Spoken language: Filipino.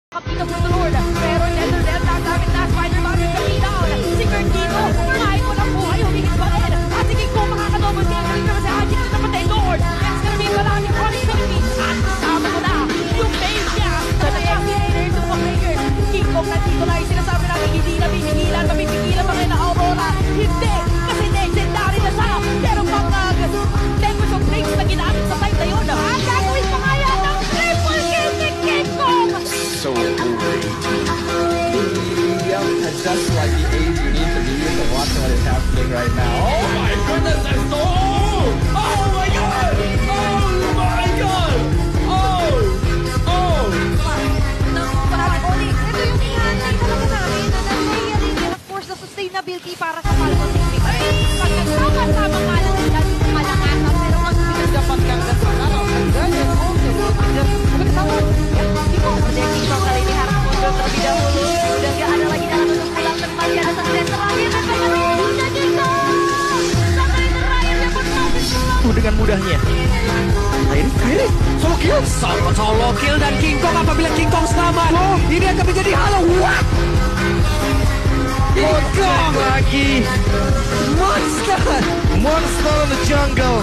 Kapita mo the Lord, pero Netherland nagamit na Spider-Man yung kapitaon. Si Gertino, kumain mo ng buhay, humigit pa rin. At sige ko makakadobol kaya galing naman si Hajit na napatay Lord. It's gonna be maraming Onyx Philippines. At kasama mo na yung base niya. Sa nag-creator to mga players. King Kong nandito na yung sinasabi namin hindi na pipigilan. Mapipigilan pa rin na Aurora. Hindi, kasi legendary na siya. Pero mga language of breaks na ginamit sa time na yun. At gagawin pa kaya ng triple kill ni King Kong. So hungry. Yep, that's just like the age you need to be with and watching what is happening right now. Oh my goodness, I'm so... Oh my god! Oh my god! Oh! Oh! Ito yung hinahantay talaga namin na nangyayari din, of course, na sustainability para sa Falcon Team. Ay, pag nagsama-sama nga lang sila, malangatan, pero ang Dapat kang nasakano. And then it's also just... di ko, protecting from sa Lady Harap mo doon sa Bidaholo. Udah gak ada lagi dalam bentuk pulang tempat di atas dan terakhir dan pengen jadi gol. Sampai terakhirnya pun masih pulang. Dengan mudahnya. Ini solo kill. Solo kill dan King Kong apabila King Kong selamat. Ini akan menjadi halo. What? King Kong lagi. Monster. Monster in the jungle.